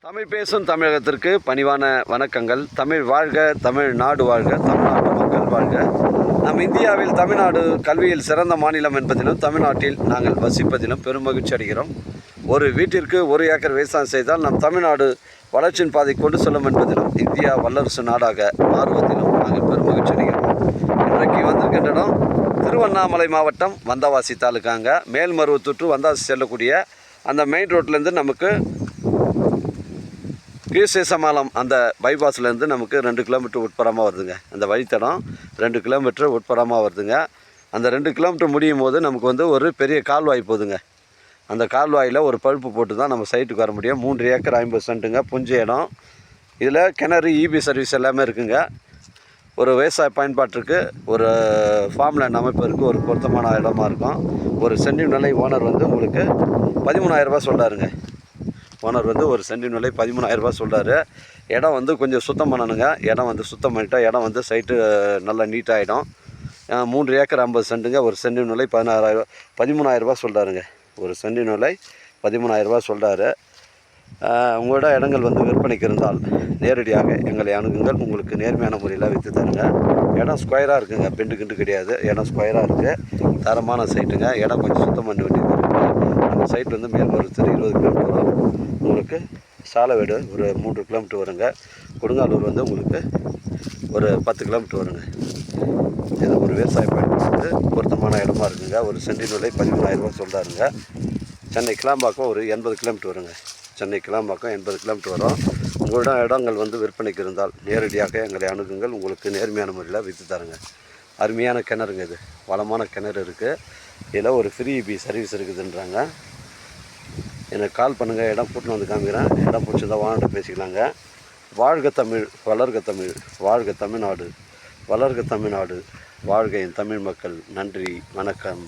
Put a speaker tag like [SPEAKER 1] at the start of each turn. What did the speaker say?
[SPEAKER 1] தமிழ் பேசும் தமிழகத்திற்கு பணிவான வணக்கங்கள். தமிழ் வாழ்க, தமிழ்நாடு வாழ்க, தமிழ்நாட்டு மக்கள் வாழ்க. நம் இந்தியாவில் தமிழ்நாடு கல்வியில் சிறந்த மாநிலம் என்பதிலும் தமிழ்நாட்டில் நாங்கள் வசிப்பதிலும் பெரும் மகிழ்ச்சி அடைகிறோம். ஒரு வீட்டிற்கு 1 ஏக்கர் விவசாயம் செய்தால் நம் தமிழ்நாடு வளர்ச்சியின் பாதை கொண்டு செல்லும் என்பதிலும் இந்தியா வல்லரசு நாடாக மாறுவதிலும் நாங்கள் பெரும் மகிழ்ச்சி அடைகிறோம். இன்றைக்கு வந்திருக்கின்ற இடம் திருவண்ணாமலை மாவட்டம் வந்தவாசி தாலுக்காங்க. மேல்மருவத்தூர் வந்தவாசி செல்லக்கூடிய அந்த மெயின் ரோட்லேருந்து நமக்கு கீழ்சேசமாலம் அந்த பைபாஸ்லேருந்து நமக்கு 2 கிலோமீட்டர் உட்புறமாக வருதுங்க. அந்த வழித்தடம் 2 கிலோமீட்டர் உட்புறமாக வருதுங்க. அந்த 2 கிலோமீட்டர் முடியும் போது நமக்கு ஒரு பெரிய கால்வாய் போகுதுங்க. அந்த கால்வாயில் ஒரு பழுப்பு போட்டு தான் நம்ம சைட்டுக்கு வர முடியும். 3 ஏக்கர் 50 சென்ட்டுங்க, புஞ்ச இடம். இதில் கிணறு, இபி சர்வீஸ் எல்லாமே இருக்குங்க. ஒரு விவசாய பயன்பாட்டிற்கு, ஒரு ஃபார்ம் லேண்ட் அமைப்பதற்கு ஒரு பொருத்தமான இடமா இருக்கும். ஒரு சென்ட் நிலை ஓனர் உங்களுக்கு 13,000 ரூபா சொல்கிறாருங்க. ஓனர் ஒரு சென்ட் நிலை 13,000 ரூபா சொல்கிறாரு. இடம் கொஞ்சம் சுத்தம் பண்ணணுங்க. இடம் சுத்தம் பண்ணிட்டா இடம் சைட்டு நல்லா நீட்டாகிடும். 3 ஏக்கர் 50 சென்ட்டுங்க. ஒரு சென்ட் நிலை 13,000 ரூபா சொல்கிறாருங்க. ஒரு சென்ட் நிலை 13,000 ரூபா சொல்கிறாரு. உங்களோட இடங்கள் விற்பனைக்கு இருந்தால் நேரடியாக எங்களை அணுகுங்கள். உங்களுக்கு நேர்மையான முறையில் விற்று தருங்க. இடம் ஸ்கொயராக இருக்குங்க, பெண்டு கிண்டு கிடையாது. இடம் ஸ்கொயராக இருக்குது, தரமான சைட்டுங்க. இடம் கொஞ்சம் சுத்தம் பண்ண வேண்டியது இருக்குது. நம்ம சைட் மேல்மருவத்தூர் 20 கிலோமீட்டர் வரும். உங்களுக்கு சாலவேடு ஒரு 3 கிலோமீட்டர் வருங்க. கொடுங்காலூர் உங்களுக்கு ஒரு 10 கிலோமீட்டர் வருங்க. இது ஒரு விவசாய பயன்பாடு பொருத்தமான இடமா இருக்குங்க. ஒரு சென்ட் நிலை 13,000 ரூபா சொல்கிறாருங்க. சென்னை கிளாம்பாக்கம் ஒரு 80 கிலோமீட்டர் வருங்க. சென்னை கிளாம்பாக்கம் 80 கிலோமீட்டர் வரும். உங்களோட இடங்கள் விற்பனைக்கு இருந்தால் நேரடியாக எங்களை அணுகுங்கள். உங்களுக்கு நேர்மையான முறையில் விற்று தருங்க. அருமையான கிணறுங்க. இது வளமான கிணறு இருக்குது. இதில் ஒரு ஃப்ரீ இபி சர்வீஸ் இருக்குதுன்றாங்க. எனக்கு கால் பண்ணுங்கள். இடம் கூட்டின்னு வந்து காமிக்கிறேன். இடம் பிடிச்சிருந்தா வாங்கிட்டு பேசிக்கலாங்க. வாழ்க தமிழ், வளர்க தமிழ், வாழ்க தமிழ்நாடு, வளர்க தமிழ்நாடு, வாழ்க என் தமிழ் மக்கள். நன்றி, வணக்கம்.